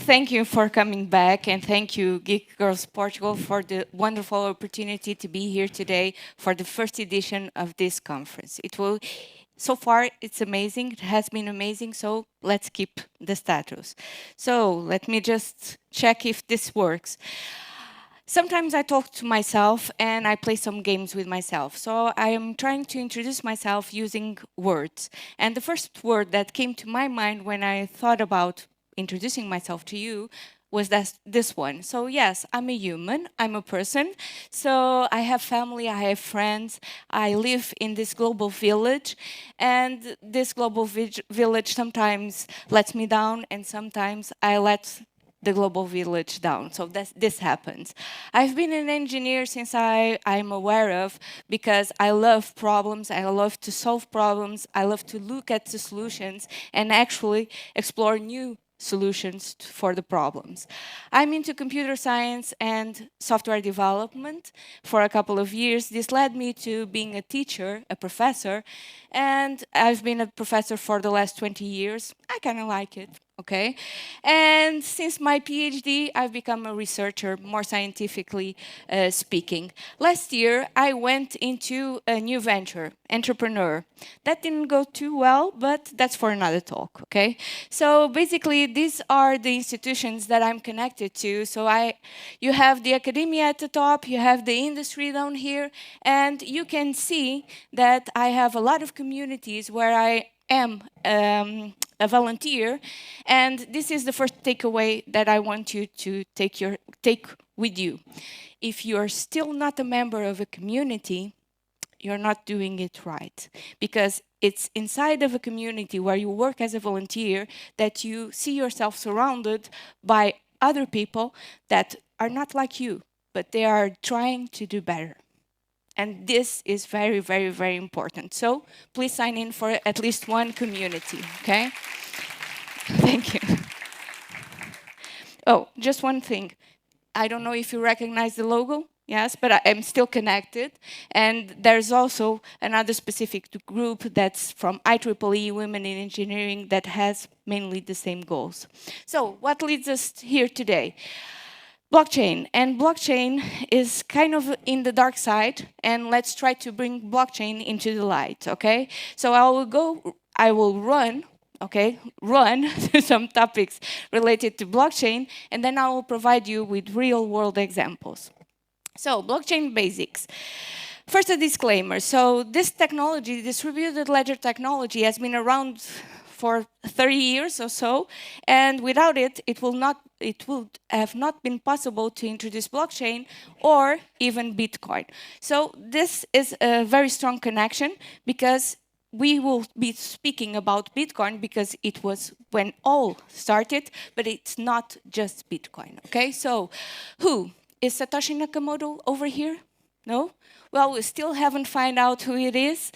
thank you for coming back, and thank you, Geek Girls Portugal, for the wonderful opportunity to be here today for the first edition of this conference. So far, it's amazing. It has been amazing, so let's keep the status. So let me just check if this works. Sometimes I talk to myself and I play some games with myself. So I am trying to introduce myself using words. And the first word that came to my mind when I thought about introducing myself to you was this one. So yes, I'm a human, I'm a person. So I have family, I have friends, I live in this global village. And this global village sometimes lets me down and sometimes I let the global village down. So this happens. I've been an engineer since I'm aware of, because I love problems, I love to solve problems, I love to look at the solutions and actually explore new solutions for the problems. I'm into computer science and software development for a couple of years. This led me to being a teacher, a professor, and I've been a professor for the last 20 years. I kind of like it. Okay, and since my PhD, I've become a researcher, more scientifically speaking. Last year, I went into a new venture, entrepreneur. That didn't go too well, but that's for another talk, okay? So basically, these are the institutions that I'm connected to. So you have the academia at the top, you have the industry down here, and you can see that I have a lot of communities where I am a volunteer, and this is the first takeaway that I want you to take with you. If you're still not a member of a community, you're not doing it right, because it's inside of a community where you work as a volunteer that you see yourself surrounded by other people that are not like you, but they are trying to do better. And this is very, very, very important. So please sign in for at least one community, okay? Thank you. Oh, just one thing. I don't know if you recognize the logo. Yes, but I'm still connected. And there's also another specific group that's from IEEE, Women in Engineering, that has mainly the same goals. So what leads us here today? Blockchain. And blockchain is kind of in the dark side, and let's try to bring blockchain into the light, okay? So I will run through some topics related to blockchain, and then I will provide you with real-world examples. So, blockchain basics. First, a disclaimer. So, this technology, distributed ledger technology, has been around for 30 years or so, and without it, it would have not been possible to introduce blockchain or even Bitcoin. So, this is a very strong connection, because we will be speaking about Bitcoin because it was when all started, but it's not just Bitcoin, okay? So, who? Is Satoshi Nakamoto over here? No? Well, we still haven't found out who it is.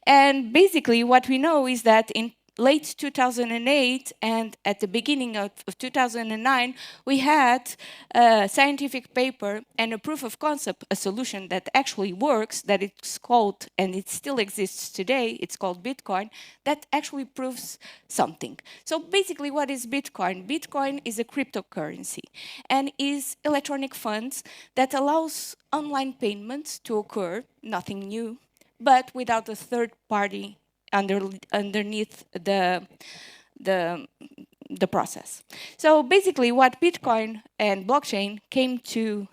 And basically what we know is that in late 2008 and at the beginning of 2009, we had a scientific paper and a proof of concept, a solution that actually works, that it's called, and it still exists today, it's called Bitcoin, that actually proves something. So basically, what is Bitcoin? Bitcoin is a cryptocurrency and is electronic funds that allows online payments to occur, nothing new, but without a third party underneath the process. So basically, what Bitcoin and blockchain came to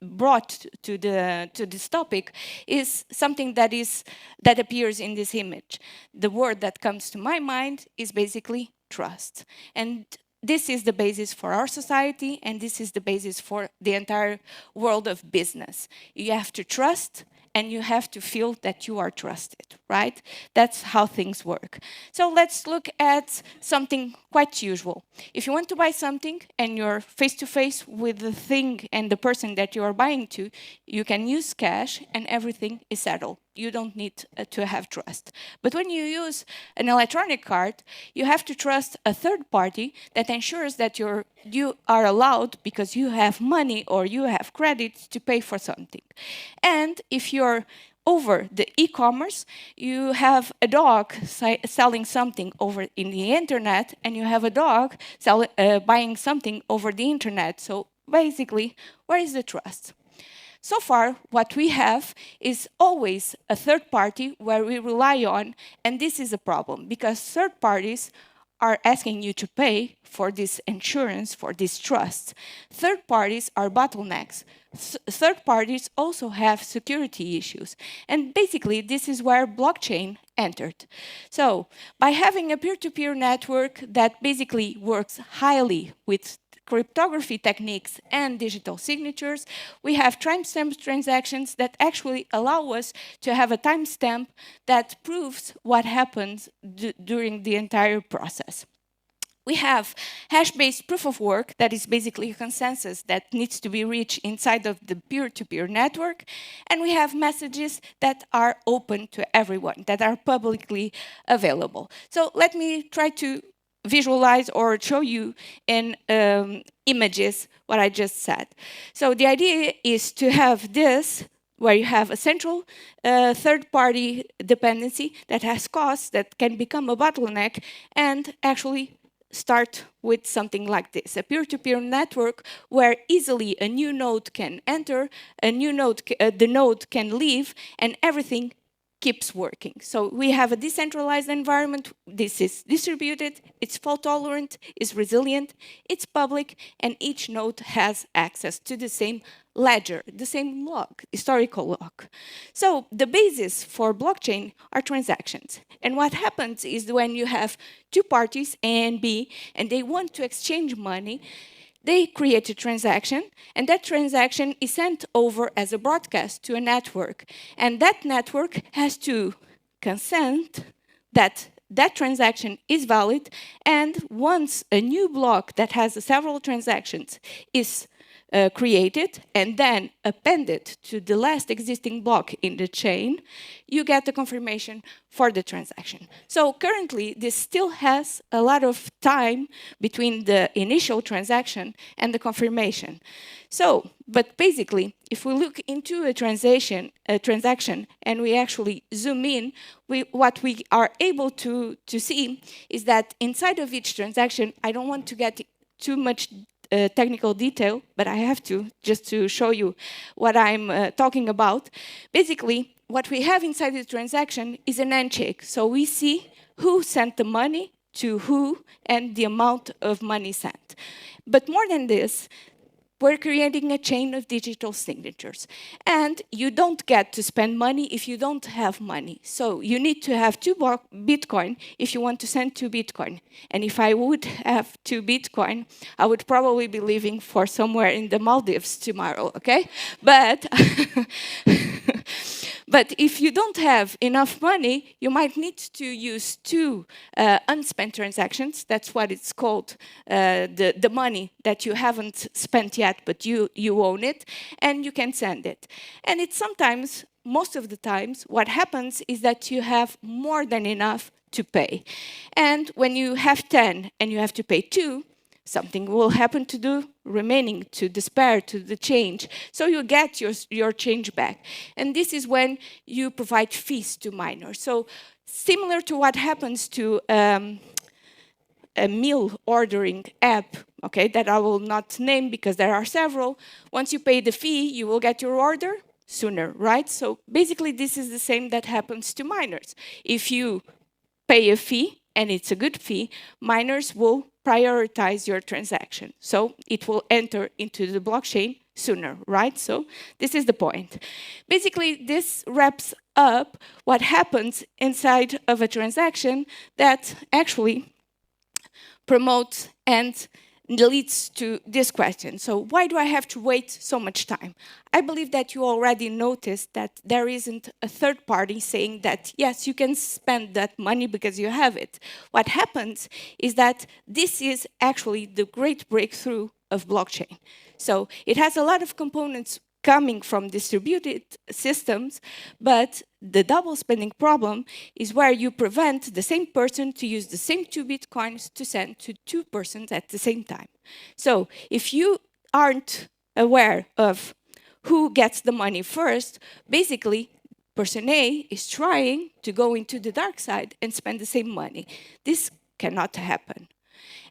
brought to this topic is something that appears in this image. The word that comes to my mind is basically trust, and this is the basis for our society, and this is the basis for the entire world of business. You have to trust, and you have to feel that you are trusted, right? That's how things work. So let's look at something quite usual. If you want to buy something and you're face-to-face with the thing and the person that you are buying to, you can use cash and everything is settled. You don't need to have trust. But when you use an electronic card, you have to trust a third party that ensures that you are allowed, because you have money or you have credit, to pay for something. And if you're over the e-commerce, you have a dog selling something over in the internet, and you have a dog buying something over the internet. So basically, where is the trust? So far, what we have is always a third party where we rely on, and this is a problem because third parties are asking you to pay for this insurance, for this trust. Third parties are bottlenecks. Third parties also have security issues. And basically, this is where blockchain entered. So by having a peer-to-peer network that basically works highly with cryptography techniques and digital signatures, we have timestamp transactions that actually allow us to have a timestamp that proves what happens during the entire process. We have hash-based proof of work that is basically a consensus that needs to be reached inside of the peer-to-peer network. And we have messages that are open to everyone, that are publicly available. So let me try to visualize or show you in images what I just said. So the idea is to have this where you have a central third-party dependency that has costs that can become a bottleneck and actually start with something like this, a peer-to-peer network where easily a new node can enter, the node can leave, and everything keeps working. So we have a decentralized environment. This is distributed, it's fault-tolerant, it's resilient, it's public, and each node has access to the same ledger, the same log, historical log. So the basis for blockchain are transactions. And what happens is when you have two parties, A and B, and they want to exchange money, they create a transaction, and that transaction is sent over as a broadcast to a network. And that network has to consent that that transaction is valid, and once a new block that has several transactions is created and then appended to the last existing block in the chain, you get the confirmation for the transaction. So currently, this still has a lot of time between the initial transaction and the confirmation. So, but basically, if we look into a transaction and we actually zoom in, what we are able to see is that inside of each transaction, I don't want to get too much technical detail, but I have to, just to show you what I'm talking about. Basically, what we have inside the transaction is an handshake. So we see who sent the money to who and the amount of money sent. But more than this, we're creating a chain of digital signatures. And you don't get to spend money if you don't have money. So you need to have 2 Bitcoin if you want to send 2 Bitcoin. And if I would have 2 Bitcoin, I would probably be living for somewhere in the Maldives tomorrow, okay? But but if you don't have enough money, you might need to use 2 unspent transactions. That's what it's called, the money that you haven't spent yet, but you own it, and you can send it. And it's sometimes, most of the times, what happens is that you have more than enough to pay. And when you have 10 and you have to pay 2, something will happen to the remaining, to the spare, to the change. So you get your change back. And this is when you provide fees to miners. So similar to what happens to a meal ordering app, okay, that I will not name because there are several. Once you pay the fee, you will get your order sooner, right? So basically, this is the same that happens to miners. If you pay a fee, and it's a good fee, miners will prioritize your transaction. So it will enter into the blockchain sooner, right? So this is the point. Basically, this wraps up what happens inside of a transaction that actually promotes and leads to this question. So why do I have to wait so much time? I believe that you already noticed that there isn't a third party saying that, yes, you can spend that money because you have it. What happens is that this is actually the great breakthrough of blockchain. So it has a lot of components coming from distributed systems, but the double spending problem is where you prevent the same person to use the same 2 Bitcoins to send to 2 persons at the same time. So if you aren't aware of who gets the money first, basically Person A is trying to go into the dark side and spend the same money. This cannot happen.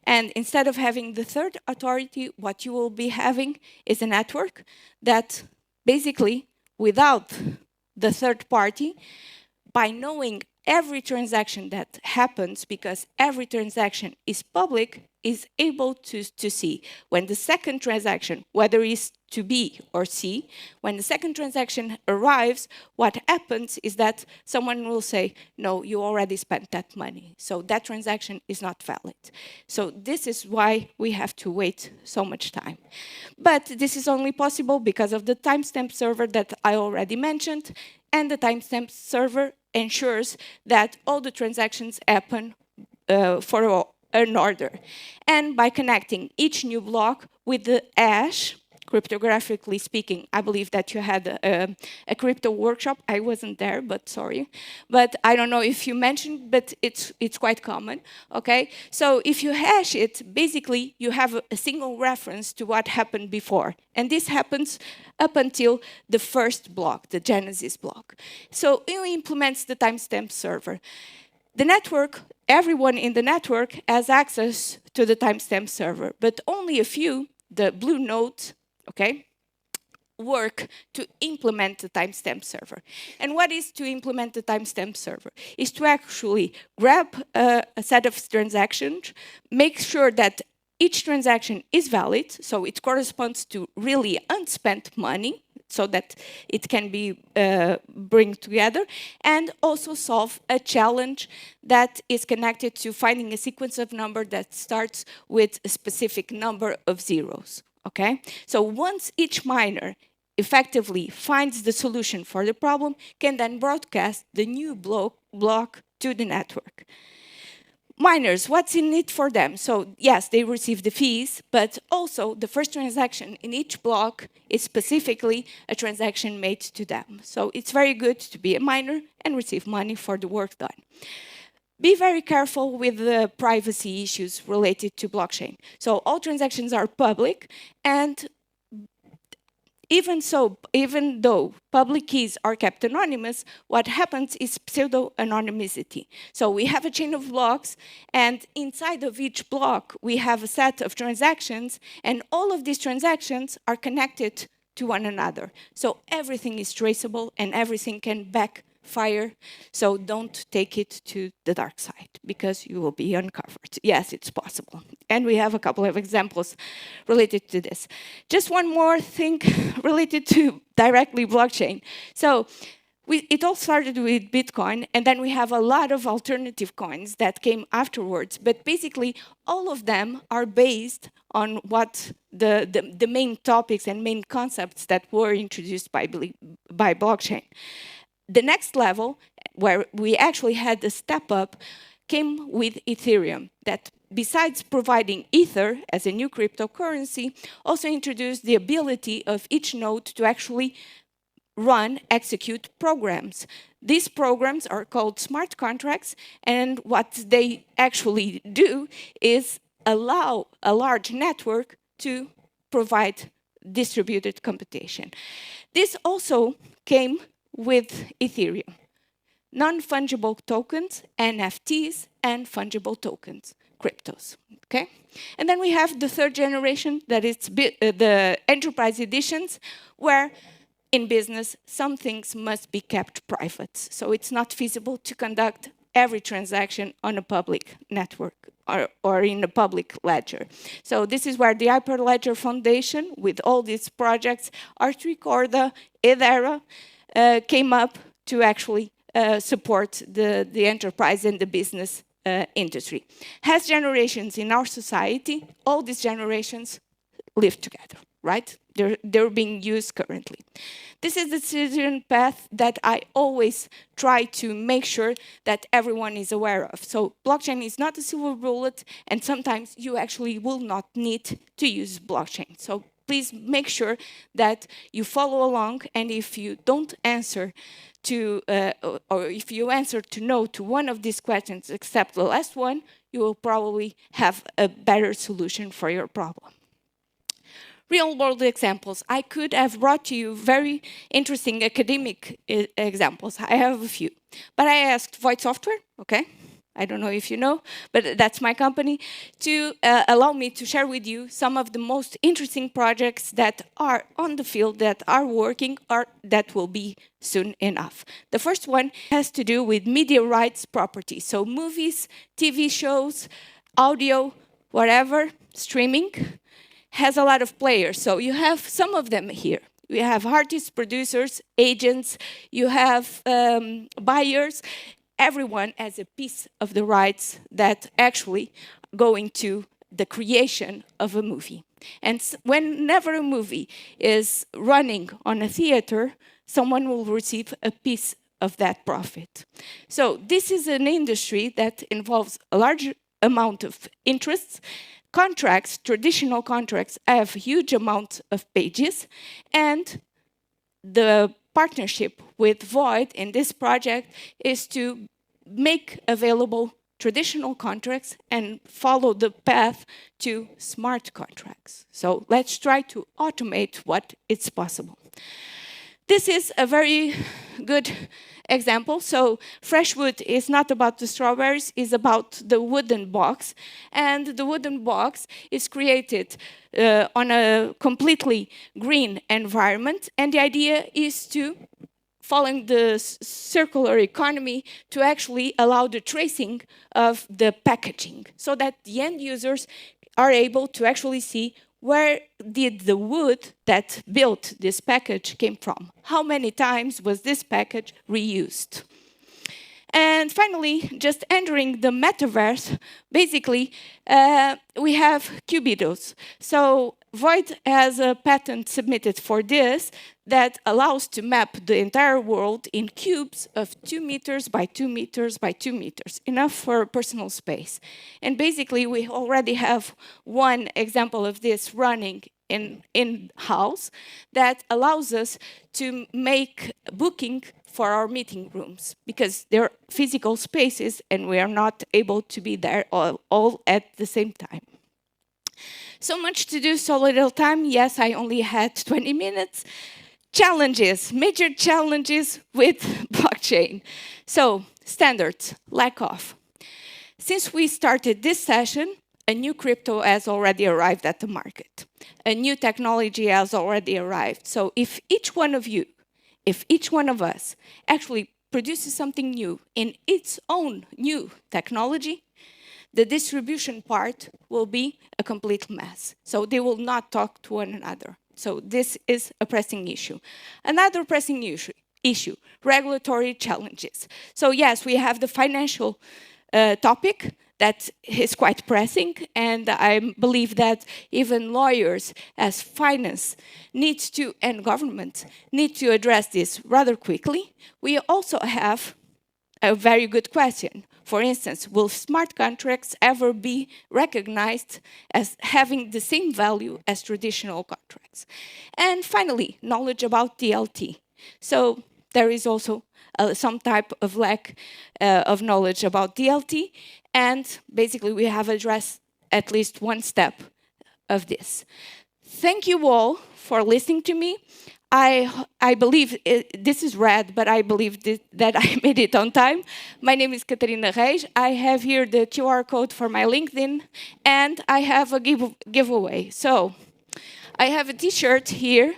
And instead of having the third authority, what you will be having is a network that basically, without the third party, by knowing every transaction that happens, because every transaction is public, is able to see when the second transaction, whether it's to B or C, when the second transaction arrives, what happens is that someone will say, no, you already spent that money. So that transaction is not valid. So this is why we have to wait so much time. But this is only possible because of the timestamp server that I already mentioned, and the timestamp server ensures that all the transactions happen for an order. And by connecting each new block with the hash, cryptographically speaking, I believe that you had a crypto workshop. I wasn't there, but sorry. But I don't know if you mentioned, but it's quite common, okay? So if you hash it, basically you have a single reference to what happened before. And this happens up until the first block, the Genesis block. So it implements the timestamp server. The network, everyone in the network has access to the timestamp server, but only a few, the blue nodes, okay, work to implement the timestamp server. And what is to implement the timestamp server? Is to actually grab a set of transactions, make sure that each transaction is valid, so it corresponds to really unspent money, so that it can be bring together, and also solve a challenge that is connected to finding a sequence of number that starts with a specific number of zeros, okay? So once each miner effectively finds the solution for the problem, can then broadcast the new block to the network. Miners, what's in it for them? So yes, they receive the fees, but also the first transaction in each block is specifically a transaction made to them. So it's very good to be a miner and receive money for the work done. Be very careful with the privacy issues related to blockchain. So all transactions are public, and even though public keys are kept anonymous, what happens is pseudo-anonymity. So we have a chain of blocks, and inside of each block, we have a set of transactions, and all of these transactions are connected to one another. So everything is traceable, and everything can backfire. So don't take it to the dark side, because you will be uncovered. Yes, it's possible. And we have a couple of examples related to this. Just one more thing related to directly blockchain. So it all started with Bitcoin, and then we have a lot of alternative coins that came afterwards. But basically, all of them are based on what the main topics and main concepts that were introduced by blockchain. The next level, where we actually had a step up, came with Ethereum, that besides providing Ether as a new cryptocurrency, also introduced the ability of each node to actually execute programs. These programs are called smart contracts, and what they actually do is allow a large network to provide distributed computation. This also came with Ethereum. Non-fungible tokens, NFTs, and fungible tokens, cryptos, okay? And then we have the third generation, that is the enterprise editions, where in business, some things must be kept private. So it's not feasible to conduct every transaction on a public network or in a public ledger. So this is where the Hyperledger Foundation, with all these projects, Art Recorda, Edera, came up to actually support the enterprise and the business industry. As generations in our society, all these generations live together, right? They're being used currently. This is the decision path that I always try to make sure that everyone is aware of. So blockchain is not a silver bullet, and sometimes you actually will not need to use blockchain. So please make sure that you follow along, and if you don't answer to, or if you answer to no to one of these questions except the last one, you will probably have a better solution for your problem. Real-world examples. I could have brought to you very interesting academic examples. I have a few. But I asked Voight Software, okay? I don't know if you know, but that's my company, to allow me to share with you some of the most interesting projects that are on the field, that are working, or that will be soon enough. The first one has to do with media rights property. So movies, TV shows, audio, whatever, streaming, has a lot of players. So you have some of them here. You have artists, producers, agents, you have buyers. Everyone has a piece of the rights that actually go into the creation of a movie. And whenever a movie is running on a theater, someone will receive a piece of that profit. So this is an industry that involves a large amount of interests. Contracts, traditional contracts, have huge amounts of pages, and the partnership with Void in this project is to make available traditional contracts and follow the path to smart contracts. So let's try to automate what is possible. This is a very good example. So fresh wood is not about the strawberries, it's about the wooden box. And the wooden box is created on a completely green environment. And the idea is to, following the circular economy, to actually allow the tracing of the packaging so that the end users are able to actually see where did the wood that built this package came from? How many times was this package reused? And finally, just entering the metaverse, basically, we have cubitos. So Void has a patent submitted for this that allows to map the entire world in cubes of 2 meters by 2 meters by 2 meters, enough for personal space. And basically, we already have one example of this running in-house that allows us to make booking for our meeting rooms, because they're physical spaces and we are not able to be there all at the same time. So much to do, so little time. Yes, I only had 20 minutes. Challenges, major challenges with blockchain. So, standards, lack of. Since we started this session, a new crypto has already arrived at the market. A new technology has already arrived. So if each one of you, if each one of us actually produces something new in its own new technology, the distribution part will be a complete mess. So they will not talk to one another. So this is a pressing issue. Another pressing issue, regulatory challenges. So yes, we have the financial topic that is quite pressing, and I believe that even lawyers as finance needs to, and government need to address this rather quickly. We also have a very good question. For instance, will smart contracts ever be recognized as having the same value as traditional contracts? And finally, knowledge about DLT. So there is also some type of lack of knowledge about DLT, and basically we have addressed at least one step of this. Thank you all for listening to me. I believe, this is red, but I believe that I made it on time. My name is Catarina Reis. I have here the QR code for my LinkedIn, and I have a giveaway. So I have a t-shirt here,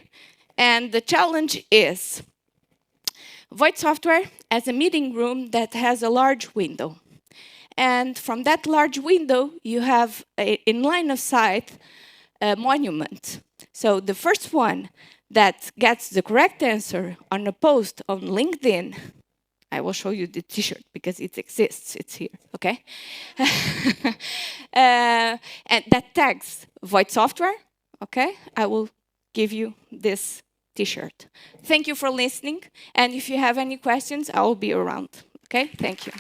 and the challenge is Void Software as a meeting room that has a large window. And from that large window, you have, in line of sight, a monument. So the first one that gets the correct answer on a post on LinkedIn, I will show you the t-shirt because it exists, it's here, okay? And that tags Void Software, okay? I will give you this t-shirt. Thank you for listening, and if you have any questions, I will be around, okay? Thank you.